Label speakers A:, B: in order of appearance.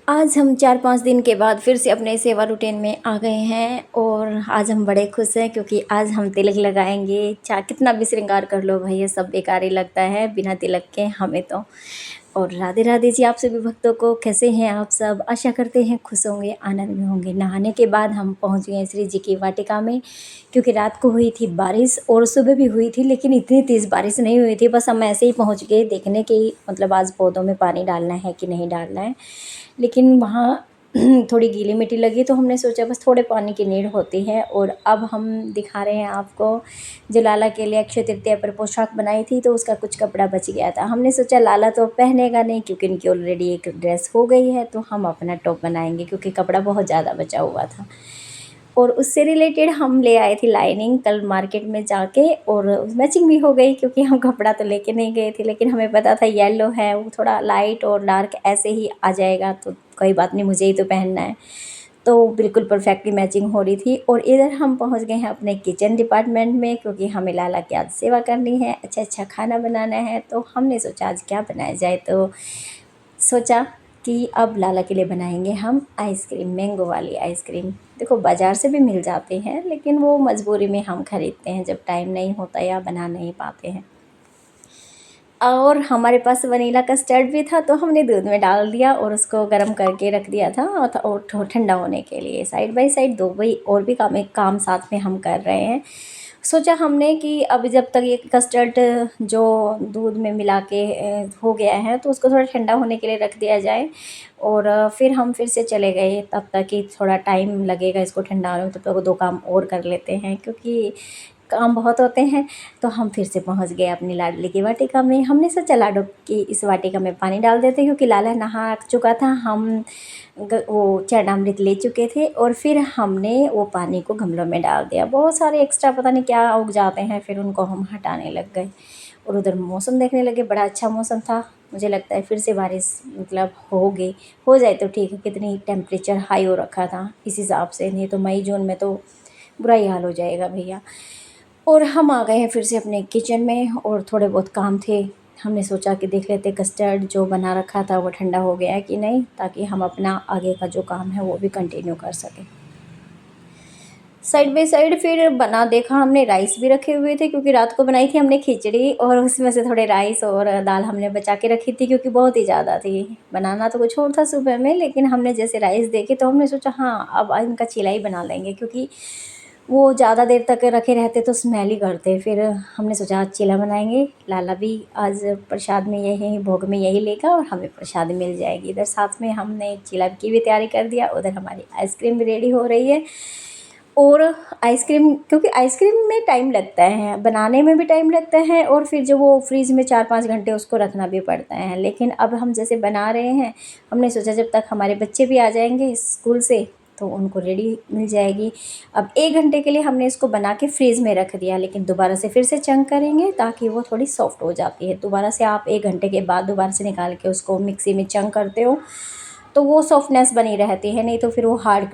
A: आज हम 4-5 दिन के बाद फिर से अपने सेवा रूटीन में आ गए हैं और आज हम बड़े खुश हैं क्योंकि आज हम तिलक लगाएँगे। चा कितना भी श्रृंगार कर लो भई ये सब बेकार ही लगता है बिना तिलक के हमें तो। और राधे राधे जी आप सभी भक्तों को, कैसे हैं आप सब? आशा करते हैं खुश होंगे, आनंद में होंगे। नहाने के बाद हम पहुँच गए श्री जी की वाटिका में क्योंकि रात को हुई थी बारिश और सुबह भी हुई थी, लेकिन इतनी तेज़ बारिश नहीं हुई थी। बस हम ऐसे ही पहुँच गए देखने के ही, मतलब आज पौधों में पानी डालना है कि नहीं डालना है। लेकिन वहाँ थोड़ी गीली मिट्टी लगी तो हमने सोचा बस थोड़े पानी की नीड होती है। और अब हम दिखा रहे हैं आपको, जो लाला के लिए अक्षय तृतीया पर पोशाक बनाई थी तो उसका कुछ कपड़ा बच गया था। हमने सोचा लाला तो पहनेगा नहीं क्योंकि इनकी ऑलरेडी एक ड्रेस हो गई है, तो हम अपना टॉप बनाएंगे क्योंकि कपड़ा बहुत ज़्यादा बचा हुआ था। और उससे रिलेटेड हम ले आए थे लाइनिंग कल मार्केट में जाके, और मैचिंग भी हो गई क्योंकि हम कपड़ा तो लेके नहीं गए थे, लेकिन हमें पता था येलो है, वो थोड़ा लाइट और डार्क ऐसे ही आ जाएगा तो कोई बात नहीं, मुझे ही तो पहनना है। तो बिल्कुल परफेक्टली मैचिंग हो रही थी। और इधर हम पहुंच गए हैं अपने किचन डिपार्टमेंट में क्योंकि हमें लाला की आज सेवा करनी है, अच्छा अच्छा खाना बनाना है। तो हमने सोचा आज क्या बनाया जाए, तो सोचा कि अब लाला के लिए बनाएंगे हम आइसक्रीम, मैंगो वाली आइसक्रीम। देखो बाज़ार से भी मिल जाते हैं लेकिन वो मजबूरी में हम ख़रीदते हैं जब टाइम नहीं होता या बना नहीं पाते हैं। और हमारे पास वनीला कस्टर्ड भी था तो हमने दूध में डाल दिया और उसको गर्म करके रख दिया था और ठंडा होने के लिए। साइड बाय साइड दो भाई और भी काम साथ में हम कर रहे हैं। सोचा हमने कि अब जब तक ये कस्टर्ड जो दूध में मिला के हो गया है तो उसको थोड़ा ठंडा होने के लिए रख दिया जाए। और फिर हम फिर से चले गए, तब तक कि थोड़ा टाइम लगेगा इसको ठंडा होने में, तब तक दो काम और कर लेते हैं क्योंकि काम बहुत होते हैं। तो हम फिर से पहुंच गए अपनी लाडली की वाटिका में। हमने सोचा लाडो की इस वाटिका में पानी डाल देते क्योंकि लाला नहा चुका था, हम वो चरणामृत ले चुके थे। और फिर हमने वो पानी को गमलों में डाल दिया। बहुत सारे एक्स्ट्रा पता नहीं क्या उग जाते हैं, फिर उनको हम हटाने लग गए और उधर मौसम देखने लगे। बड़ा अच्छा मौसम था, मुझे लगता है फिर से बारिश मतलब होगी, हो जाए तो ठीक है। कितनी टेम्परेचर हाई हो रखा था इस हिसाब से, नहीं तो मई जून में तो बुरा ही हाल हो जाएगा भैया। और हम आ गए हैं फिर से अपने किचन में और थोड़े बहुत काम थे। हमने सोचा कि देख लेते कस्टर्ड जो बना रखा था वो ठंडा हो गया है कि नहीं, ताकि हम अपना आगे का जो काम है वो भी कंटिन्यू कर सकें। साइड बाय साइड फिर बना देखा हमने, राइस भी रखे हुए थे क्योंकि रात को बनाई थी हमने खिचड़ी और उसमें से थोड़े राइस और दाल हमने बचा के रखी थी क्योंकि बहुत ही ज़्यादा थी। बनाना तो कुछ और था सुबह में, लेकिन हमने जैसे राइस देखे तो हमने सोचा हाँ अब इनका चीला ही बना लेंगे क्योंकि वो ज़्यादा देर तक रखे रहते तो स्मेल ही करते। फिर हमने सोचा आज चीला बनाएंगे, लाला भी आज प्रसाद में यही भोग में यही लेगा और हमें प्रसाद मिल जाएगी। इधर साथ में हमने चीला की भी तैयारी कर दिया, उधर हमारी आइसक्रीम भी रेडी हो रही है। और आइसक्रीम, क्योंकि आइसक्रीम में टाइम लगता है, बनाने में भी टाइम लगता है और फिर जो वो फ्रीज़ में 4-5 घंटे उसको रखना भी पड़ता है। लेकिन अब हम जैसे बना रहे हैं, हमने सोचा जब तक हमारे बच्चे भी आ जाएंगे स्कूल से तो उनको रेडी मिल जाएगी। अब 1 घंटे के लिए हमने इसको बना के फ्रीज़ में रख दिया, लेकिन दोबारा से फिर से चंक करेंगे ताकि वो थोड़ी सॉफ्ट हो जाती है। दोबारा से आप 1 घंटे के बाद दोबारा से निकाल के उसको मिक्सी में चंक करते हो तो वो सॉफ्टनेस बनी रहती है, नहीं तो फिर वो हार्ड